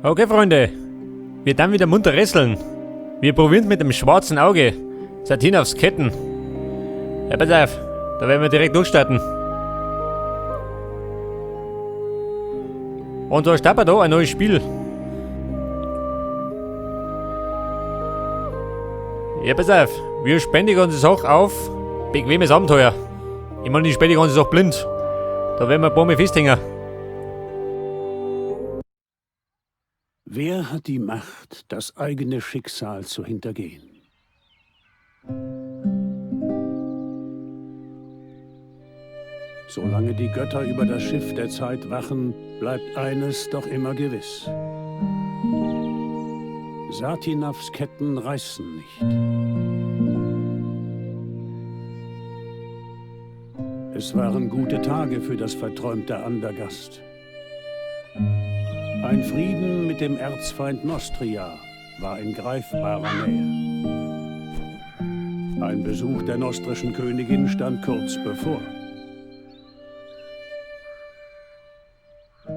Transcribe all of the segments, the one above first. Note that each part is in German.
Okay, Freunde. Wir dann wieder munter wresteln. Wir probieren mit dem schwarzen Auge. Satin aufs Ketten. Ja, pass auf. Da werden wir direkt durchstarten. Und da startet da ein neues Spiel. Ja, pass auf. Wir spenden die ganze Sache auf bequemes Abenteuer. Ich meine, ich spende die ganze Sache blind. Da werden wir ein paar Mal festhängen. Wer hat die Macht, das eigene Schicksal zu hintergehen? Solange die Götter über das Schiff der Zeit wachen, bleibt eines doch immer gewiss. Satinavs Ketten reißen nicht. Es waren gute Tage für das verträumte Andergast. Ein Frieden mit dem Erzfeind Nostria war in greifbarer Nähe. Ein Besuch der nostrischen Königin stand kurz bevor.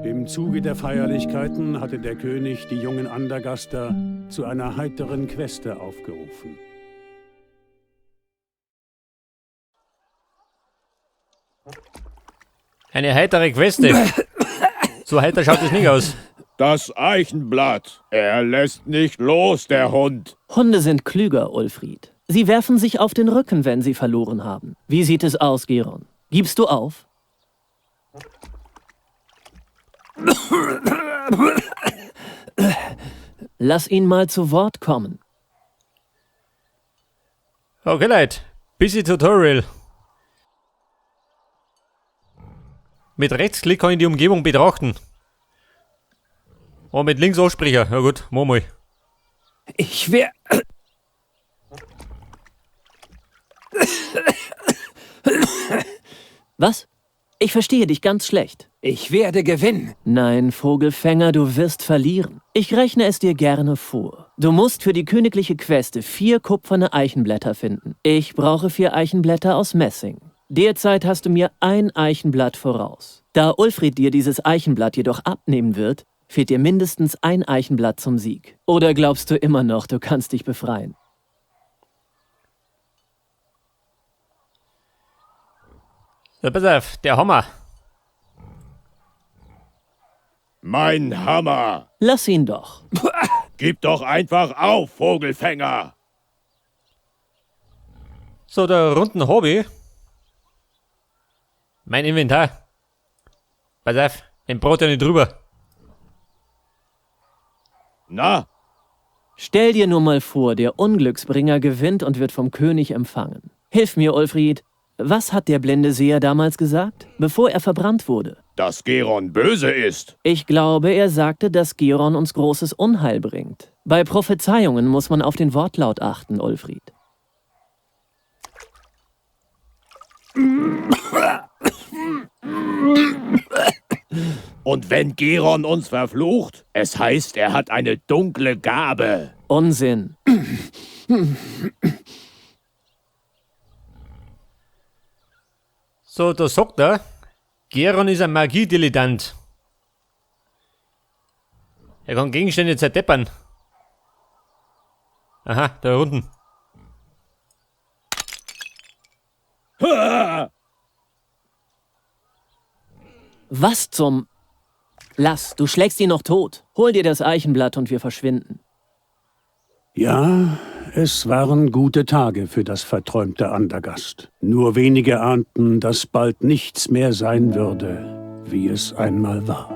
Im Zuge der Feierlichkeiten hatte der König die jungen Andergaster zu einer heiteren Queste aufgerufen. Eine heitere Queste. So heiter schaut es nicht aus. Das Eichenblatt. Er lässt nicht los, der Hund. Hunde sind klüger, Ulfried. Sie werfen sich auf den Rücken, wenn sie verloren haben. Wie sieht es aus, Geron? Gibst du auf? Lass ihn mal zu Wort kommen. Okay, Leute. Busy Tutorial. Mit Rechtsklick kann ich die Umgebung betrachten. Und mit links aussprechen. Ja gut, mach mal. Ich wär... Was? Ich verstehe dich ganz schlecht. Ich werde gewinnen. Nein, Vogelfänger, du wirst verlieren. Ich rechne es dir gerne vor. Du musst für die königliche Queste 4 kupferne Eichenblätter finden. Ich brauche 4 Eichenblätter aus Messing. Derzeit hast du mir ein Eichenblatt voraus. Da Ulfried dir dieses Eichenblatt jedoch abnehmen wird, fehlt dir mindestens ein Eichenblatt zum Sieg. Oder glaubst du immer noch, du kannst dich befreien? So, pass auf, der Hammer. Mein Hammer. Lass ihn doch. Gib doch einfach auf, Vogelfänger. So, der runden Hobby. Mein Inventar. Pass auf, den braucht er nicht drüber. Na, Stell dir nur mal vor, der Unglücksbringer gewinnt und wird vom König empfangen. Hilf mir, Ulfried. Was hat der blinde Seher damals gesagt, bevor er verbrannt wurde? dass Geron böse ist. Ich glaube, er sagte, dass Geron uns großes Unheil bringt. Bei Prophezeiungen muss man auf den Wortlaut achten, Ulfried. Und wenn Geron uns verflucht, es heißt, er hat eine dunkle Gabe. Unsinn. So, da sagt er, Geron ist ein Magiedilettant. Er kann Gegenstände zerdeppern. Aha, da unten. Was zum... Lass, du schlägst ihn noch tot. Hol dir das Eichenblatt und wir verschwinden. Ja, es waren gute Tage für das verträumte Andergast. Nur wenige ahnten, dass bald nichts mehr sein würde, wie es einmal war.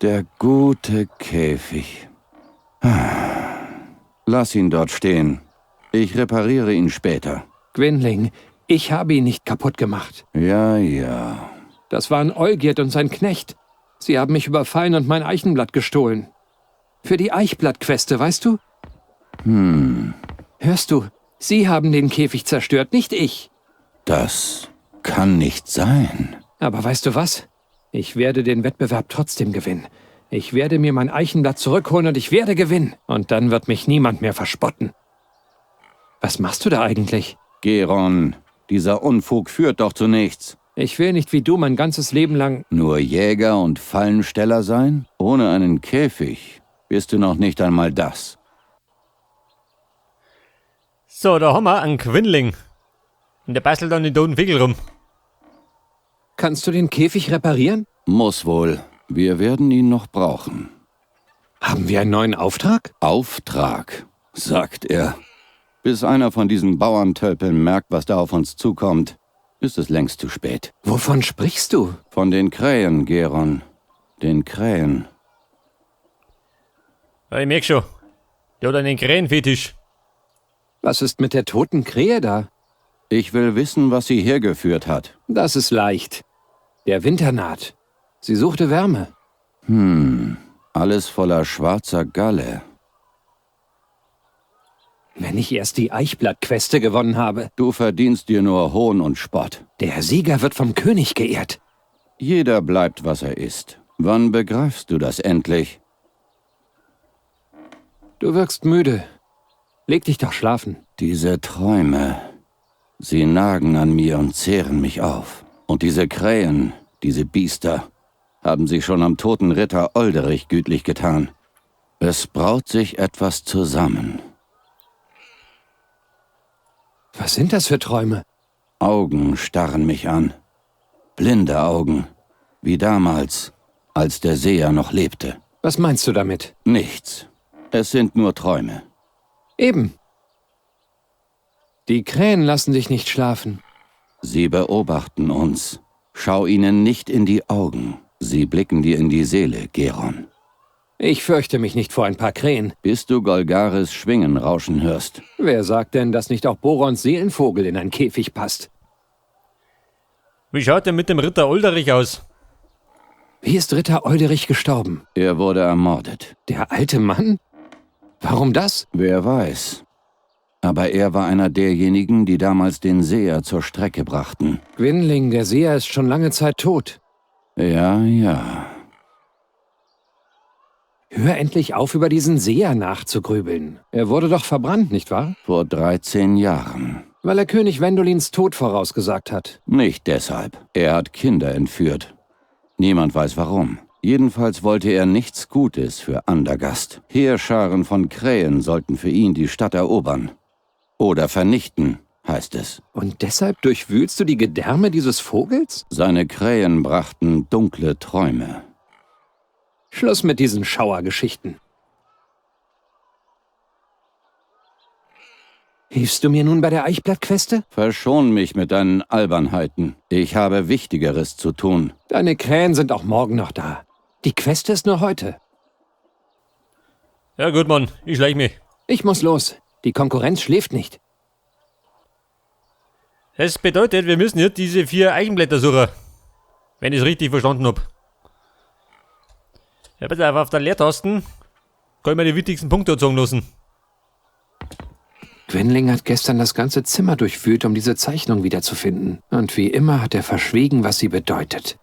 Der gute Käfig. Lass ihn dort stehen. Ich repariere ihn später. Gwynling, ich habe ihn nicht kaputt gemacht. Ja, ja. Das waren Olgierd und sein Knecht. Sie haben mich überfallen und mein Eichenblatt gestohlen. Für die Eichblattqueste, weißt du? Hörst du? Sie haben den Käfig zerstört, nicht ich. Das kann nicht sein. Aber weißt du was? Ich werde den Wettbewerb trotzdem gewinnen. Ich werde mir mein Eichenblatt zurückholen und ich werde gewinnen. Und dann wird mich niemand mehr verspotten. Was machst du da eigentlich? Geron, Dieser Unfug führt doch zu nichts. Ich will nicht wie du mein ganzes Leben lang... Nur Jäger und Fallensteller sein? Ohne einen Käfig bist du noch nicht einmal das. So, da haben wir einen Quinling. Und der bastelt an den toten Vögel rum. Kannst du den Käfig reparieren? Muss wohl. Wir werden ihn noch brauchen. Haben wir einen neuen Auftrag? Auftrag, sagt er. Bis einer von diesen Bauerntölpeln merkt, was da auf uns zukommt, ist es längst zu spät. Wovon sprichst du? Von den Krähen, Geron. Den Krähen. Ja, ich merk schon. Der hat einen Krähenfetisch. Was ist mit der toten Krähe da? Ich will wissen, was sie hergeführt hat. Das ist leicht. Der Winter naht. Sie suchte Wärme. Alles voller schwarzer Galle. Wenn ich erst die Eichblattqueste gewonnen habe. Du verdienst dir nur Hohn und Spott. Der Sieger wird vom König geehrt. Jeder bleibt, was er ist. Wann begreifst du das endlich? Du wirkst müde. Leg dich doch schlafen. Diese Träume, sie nagen an mir und zehren mich auf. Und diese Krähen, diese Biester, haben sich schon am toten Ritter Olderich gütlich getan. Es braut sich etwas zusammen. Was sind das für Träume? Augen starren mich an. Blinde Augen, wie damals, als der Seher noch lebte. Was meinst du damit? Nichts. Es sind nur Träume. Eben. Die Krähen lassen dich nicht schlafen. Sie beobachten uns. Schau ihnen nicht in die Augen. Sie blicken dir in die Seele, Geron. Ich fürchte mich nicht vor ein paar Krähen. Bis du Golgaris Schwingen rauschen hörst. Wer sagt denn, dass nicht auch Borons Seelenvogel in ein Käfig passt? Wie schaut denn mit dem Ritter Olderich aus? Wie ist Ritter Olderich gestorben? Er wurde ermordet. Der alte Mann? Warum das? Wer weiß. Aber er war einer derjenigen, die damals den Seher zur Strecke brachten. Gwynling, der Seher, ist schon lange Zeit tot. Ja, ja. Hör endlich auf, über diesen Seher nachzugrübeln. Er wurde doch verbrannt, nicht wahr? Vor 13 Jahren. Weil er König Wendolins Tod vorausgesagt hat. Nicht deshalb. Er hat Kinder entführt. Niemand weiß warum. Jedenfalls wollte er nichts Gutes für Andergast. Heerscharen von Krähen sollten für ihn die Stadt erobern. Oder vernichten, heißt es. Und deshalb durchwühlst du die Gedärme dieses Vogels? Seine Krähen brachten dunkle Träume. Schluss mit diesen Schauergeschichten. Hilfst du mir nun bei der Eichblattqueste? Verschon mich mit deinen Albernheiten. Ich habe Wichtigeres zu tun. Deine Krähen sind auch morgen noch da. Die Queste ist nur heute. Ja gut, Mann, ich schleich mich. Ich muss los. Die Konkurrenz schläft nicht. Das bedeutet, wir müssen jetzt diese 4 Eichenblätter suchen. Wenn ich es richtig verstanden habe. Ja, pass auf der Leertasten kann ich mir die wichtigsten Punkte sagen lassen. Gwynling hat gestern das ganze Zimmer durchwühlt, um diese Zeichnung wiederzufinden. Und wie immer hat er verschwiegen, was sie bedeutet.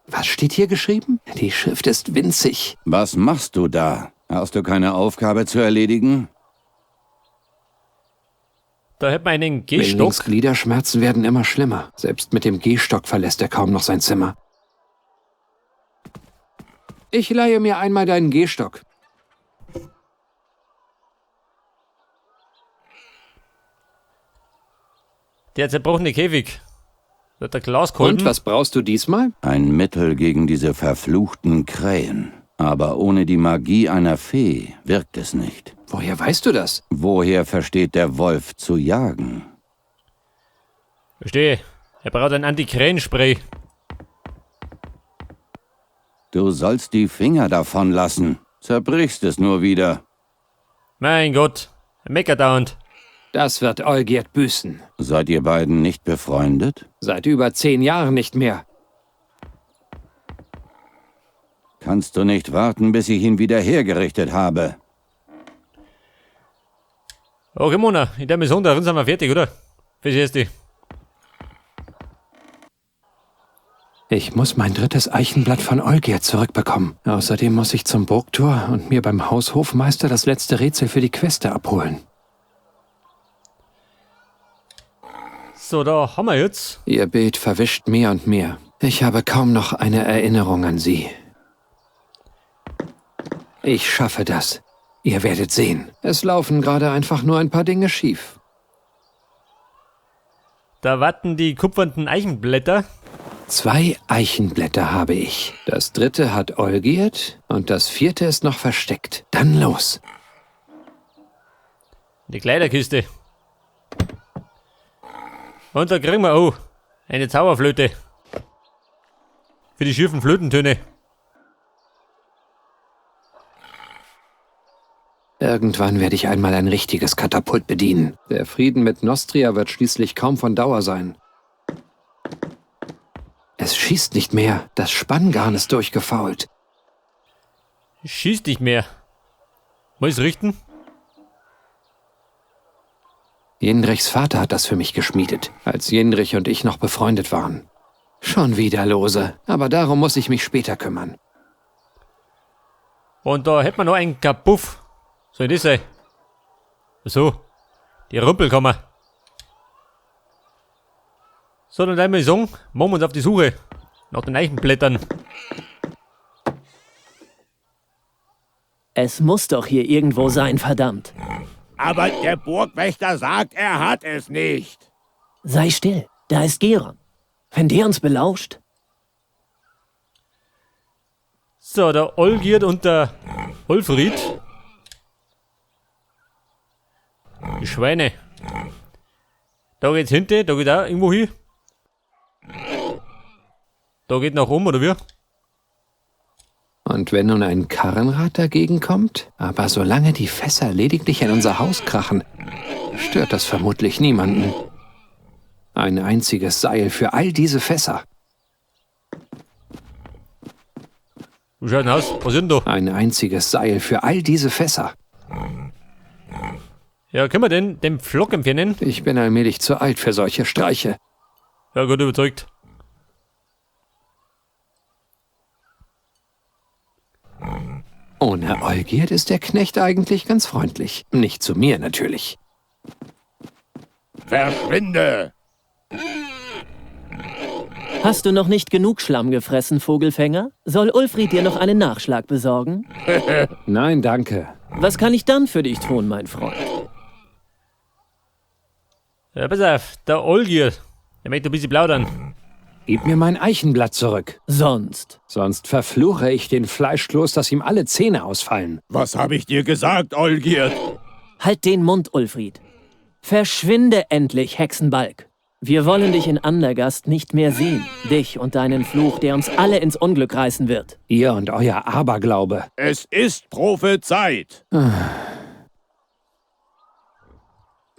Was steht hier geschrieben? Die Schrift ist winzig. Was machst du da? Hast du keine Aufgabe zu erledigen? Da hat man einen Gehstock. Gwynlings Gliederschmerzen werden immer schlimmer. Selbst mit dem Gehstock verlässt er kaum noch sein Zimmer. Ich leihe mir einmal deinen Gehstock. Der zerbrochene Käfig. Da hat der Glaskolben. Und was brauchst du diesmal? Ein Mittel gegen diese verfluchten Krähen. Aber ohne die Magie einer Fee wirkt es nicht. Woher weißt du das? Woher versteht der Wolf zu jagen? Verstehe. Er braucht ein Anti-Krähenspray. Du sollst die Finger davon lassen. Zerbrichst es nur wieder. Mein Gott. Er meckert dauernd. Das wird Olgierd büßen. Seid ihr beiden nicht befreundet? Seit über 10 Jahren nicht mehr. Kannst du nicht warten, bis ich ihn wieder hergerichtet habe? Okay, Mona, in der Mission darin sind wir fertig, oder? Verstehst du? Ich muss mein 3. Eichenblatt von Olgierd zurückbekommen. Außerdem muss ich zum Burgtor und mir beim Haushofmeister das letzte Rätsel für die Queste abholen. So, da haben wir jetzt. Ihr Bild verwischt mehr und mehr. Ich habe kaum noch eine Erinnerung an sie. Ich schaffe das. Ihr werdet sehen. Es laufen gerade einfach nur ein paar Dinge schief. Da warten die kupfernden Eichenblätter. 2 Eichenblätter habe ich. Das 3. hat Olgierd und das 4. ist noch versteckt. Dann los. Die Kleiderkiste. Und da kriegen wir auch eine Zauberflöte. Für die schiefen Flötentöne. Irgendwann werde ich einmal ein richtiges Katapult bedienen. Der Frieden mit Nostria wird schließlich kaum von Dauer sein. Es schießt nicht mehr. Das Spanngarn ist durchgefault. Schießt nicht mehr. Muss ich richten? Jendrichs Vater hat das für mich geschmiedet, als Jendrich und ich noch befreundet waren. Schon wieder lose, aber darum muss ich mich später kümmern. Und da hätten wir noch einen Kapuff. Soll das sein? So, die Rumpelkammer. So, dann einmal sagen, machen wir uns auf die Suche nach den Eichenblättern. Es muss doch hier irgendwo sein, verdammt. Aber der Burgwächter sagt, er hat es nicht. Sei still, da ist Geron. Wenn der uns belauscht. So, der Olgierd und der Ulfried. Die Schweine. Da geht's hinten, da geht auch irgendwo hin. Da geht nach oben, oder wie? Und wenn nun ein Karrenrad dagegen kommt, aber solange die Fässer lediglich in unser Haus krachen, stört das vermutlich niemanden. Ein einziges Seil für all diese Fässer. Wie schaut denn aus? Was ist denn da? Ein einziges Seil für all diese Fässer. Ja, können wir denn den Pflock empfehlen? Ich bin allmählich zu alt für solche Streiche. Ja, gut überzeugt. Ohne Olgierd ist der Knecht eigentlich ganz freundlich. Nicht zu mir natürlich. Verschwinde! Hast du noch nicht genug Schlamm gefressen, Vogelfänger? Soll Ulfried dir noch einen Nachschlag besorgen? Nein, danke. Was kann ich dann für dich tun, mein Freund? Ja, pass auf, der Olgierd. Der möchte ein bisschen plaudern. Gib mir mein Eichenblatt zurück. Sonst. Sonst verfluche ich den Fleischkloß, dass ihm alle Zähne ausfallen. Was habe ich dir gesagt, Olgierd? Halt den Mund, Ulfried. Verschwinde endlich, Hexenbalg. Wir wollen dich in Andergast nicht mehr sehen. Dich und deinen Fluch, der uns alle ins Unglück reißen wird. Ihr und euer Aberglaube. Es ist Prophezeit.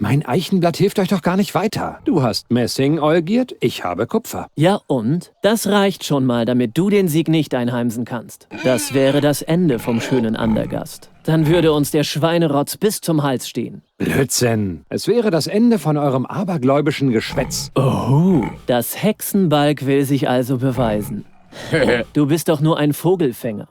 Mein Eichenblatt hilft euch doch gar nicht weiter. Du hast Messing, Olgierd, ich habe Kupfer. Ja und? Das reicht schon mal, damit du den Sieg nicht einheimsen kannst. Das wäre das Ende vom schönen Andergast. Dann würde uns der Schweinerotz bis zum Hals stehen. Blödsinn. Es wäre das Ende von eurem abergläubischen Geschwätz. Oh, das Hexenbalg will sich also beweisen. Du bist doch nur ein Vogelfänger.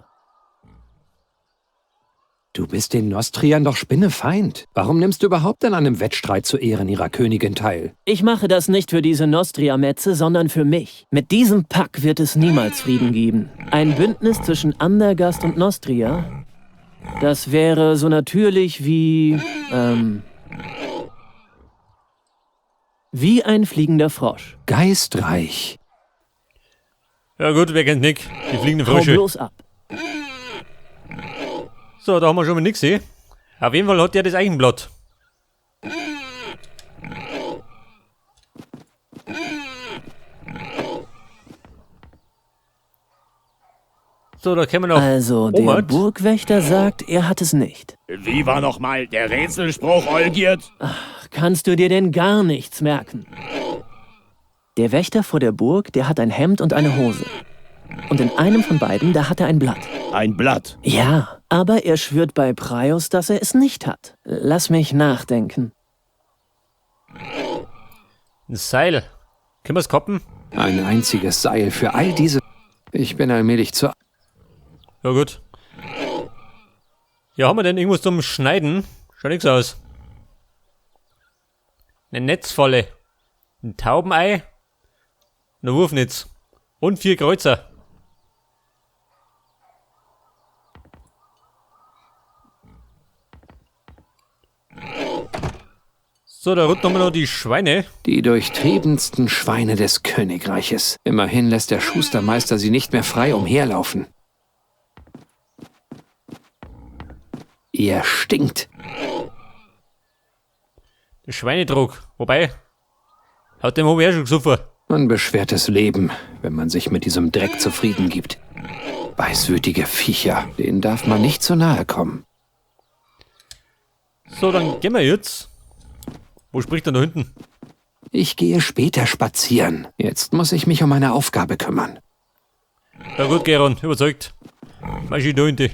Du bist den Nostriern doch spinnefeind. Warum nimmst du überhaupt an einem Wettstreit zu Ehren ihrer Königin teil? Ich mache das nicht für diese Nostria-Metze, sondern für mich. Mit diesem Pack wird es niemals Frieden geben. Ein Bündnis zwischen Andergast und Nostria, das wäre so natürlich wie ein fliegender Frosch. Geistreich. Ja gut, wer kennt Nick? Die fliegende Hau Frösche. bloß ab. So, da haben wir schon mal nichts gesehen. Auf jeden Fall hat der das Eichenblatt. So, da können wir noch. Also, der Robert. Burgwächter sagt, er hat es nicht. Wie war nochmal der Rätselspruch, Olgierd? Kannst du dir denn gar nichts merken? Der Wächter vor der Burg, der hat ein Hemd und eine Hose. Und in einem von beiden, da hat er ein Blatt. Ein Blatt. Ja, aber er schwört bei Prius, dass er es nicht hat. Lass mich nachdenken. Ein Seil. Können wir es koppen? Ein einziges Seil für all diese... Ich bin allmählich zu... Ja gut. Ja, haben wir denn irgendwas zum Schneiden? Schaut nix aus. Eine Netzfalle. ein Taubenei, ein Wurfnitz und 4 Kreuzer. So, da runden wir noch die Schweine. Die durchtriebensten Schweine des Königreiches. Immerhin lässt der Schustermeister sie nicht mehr frei umherlaufen. Ihr stinkt. Der Schweinedruck. Wobei, hat dem habe ich schon gesoffen. Ein beschwertes Leben, wenn man sich mit diesem Dreck zufrieden gibt. Beißwütige Viecher, denen darf man nicht so nahe kommen. So, dann gehen wir jetzt. Wo spricht er da hinten? Ich gehe später spazieren. Jetzt muss ich mich um meine Aufgabe kümmern. Ja gut, Geron, überzeugt. Mach ich da hinten.